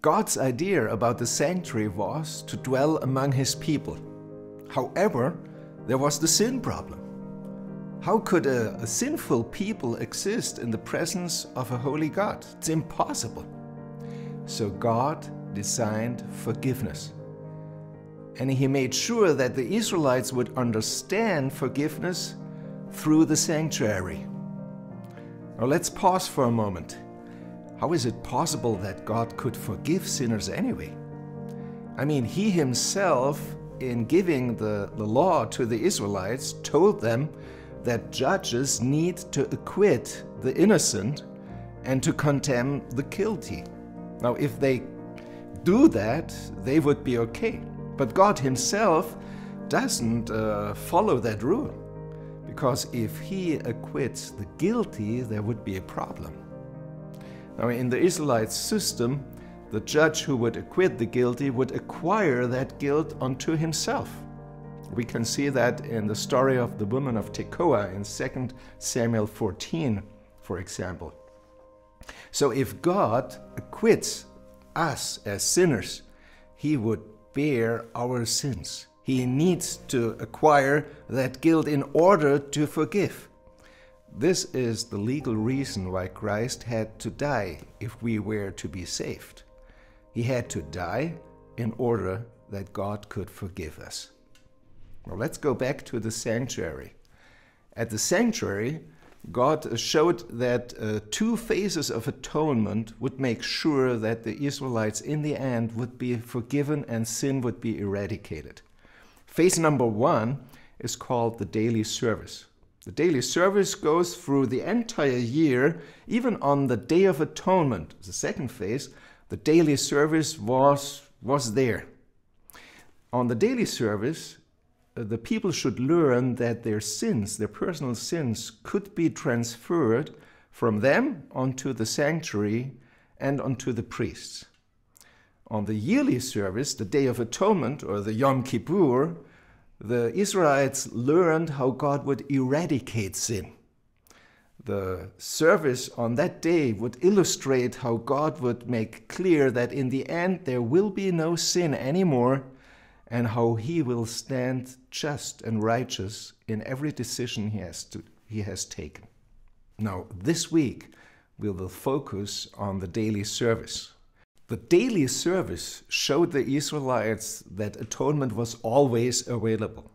God's idea about the sanctuary was to dwell among His people. However, there was the sin problem. How could a sinful people exist in the presence of a holy God? It's impossible. So God designed forgiveness. And He made sure that the Israelites would understand forgiveness through the sanctuary. Now let's pause for a moment. How is it possible that God could forgive sinners anyway? I mean, He Himself, in giving the law to the Israelites, told them that judges need to acquit the innocent and to condemn the guilty. Now, if they do that, they would be okay. But God Himself doesn't follow that rule, because if He acquits the guilty, there would be a problem. Now, in the Israelite system, the judge who would acquit the guilty would acquire that guilt unto himself. We can see that in the story of the woman of Tekoa in 2 Samuel 14, for example. So if God acquits us as sinners, He would bear our sins. He needs to acquire that guilt in order to forgive. This is the legal reason why Christ had to die if we were to be saved. He had to die in order that God could forgive us. Now let's go back to the sanctuary. At the sanctuary, God showed that 2 phases of atonement would make sure that the Israelites in the end would be forgiven and sin would be eradicated. Phase number 1 is called the daily service. The daily service goes through the entire year, even on the Day of Atonement. The second phase, the daily service was there. On the daily service, the people should learn that their sins, their personal sins, could be transferred from them onto the sanctuary and onto the priests. On the yearly service, the Day of Atonement, or the Yom Kippur, the Israelites learned how God would eradicate sin. The service on that day would illustrate how God would make clear that in the end there will be no sin anymore, and how He will stand just and righteous in every decision He has taken. Now, this week we will focus on the daily service. The daily service showed the Israelites that atonement was always available.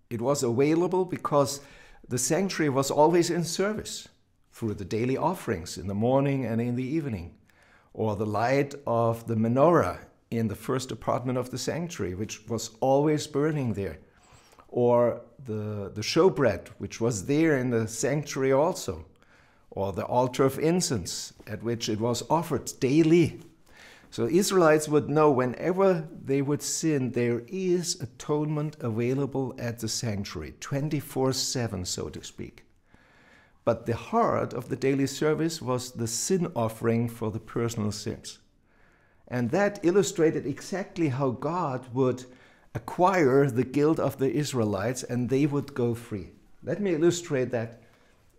It was available because the sanctuary was always in service through the daily offerings in the morning and in the evening, or the light of the menorah in the first apartment of the sanctuary, which was always burning there, or the showbread, which was there in the sanctuary also, or the altar of incense at which it was offered daily. So Israelites would know whenever they would sin, there is atonement available at the sanctuary, 24/7, so to speak. But the heart of the daily service was the sin offering for the personal sins. And that illustrated exactly how God would acquire the guilt of the Israelites and they would go free. Let me illustrate that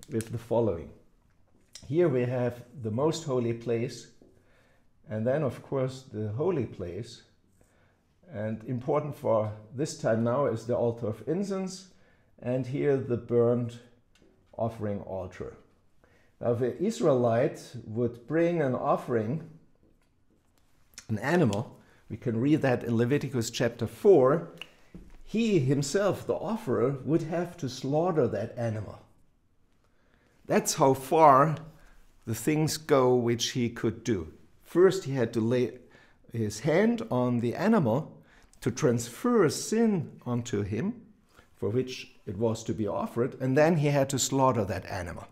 with the following. Here we have the most holy place, and then of course the holy place. And important for this time now is the altar of incense, and here the burnt offering altar. Now the Israelites would bring an offering, an animal. We can read that in Leviticus chapter 4. He himself, the offerer, would have to slaughter that animal. That's how far the things go which he could do. First, he had to lay his hand on the animal to transfer sin onto him, for which it was to be offered, and then he had to slaughter that animal.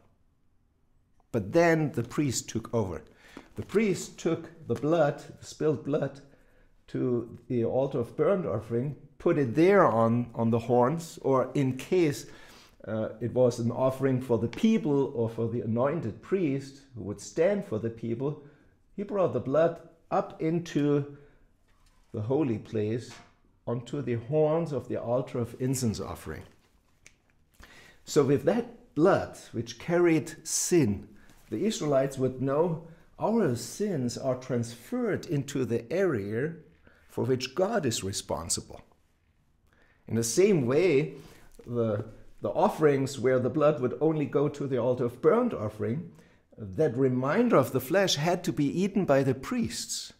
But then the priest took over. The priest took the blood, the spilled blood, to the altar of burnt offering, put it there on the horns, or in case it was an offering for the people or for the anointed priest who would stand for the people, he brought the blood up into the holy place, onto the horns of the altar of incense offering. So with that blood, which carried sin, the Israelites would know, our sins are transferred into the area for which God is responsible. In the same way, the offerings where the blood would only go to the altar of burnt offering, that reminder of the flesh had to be eaten by the priests.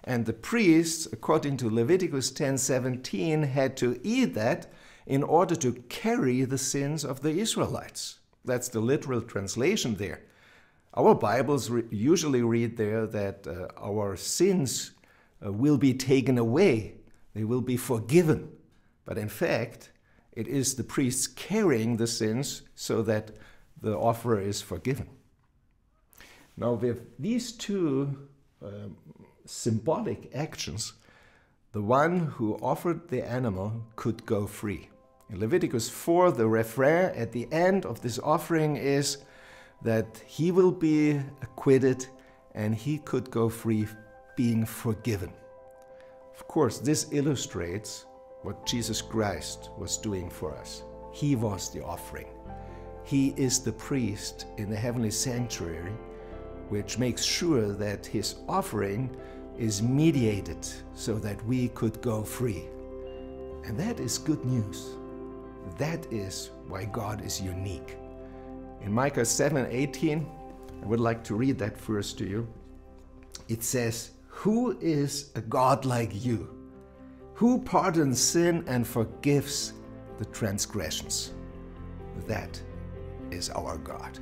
And the priests, according to Leviticus 10:17, had to eat that in order to carry the sins of the Israelites. That's the literal translation there. Our Bibles usually read there that our sins will be taken away. They will be forgiven. But in fact, it is the priests carrying the sins so that the offerer is forgiven. Now, with these two symbolic actions, the one who offered the animal could go free. In Leviticus 4, the refrain at the end of this offering is that he will be acquitted and he could go free, being forgiven. Of course, this illustrates what Jesus Christ was doing for us. He was the offering. He is the priest in the heavenly sanctuary, which makes sure that his offering is mediated so that we could go free. And that is good news. That is why God is unique. In Micah 7:18, I would like to read that verse to you. It says, "Who is a God like you, who pardons sin and forgives the transgressions?" That is our God.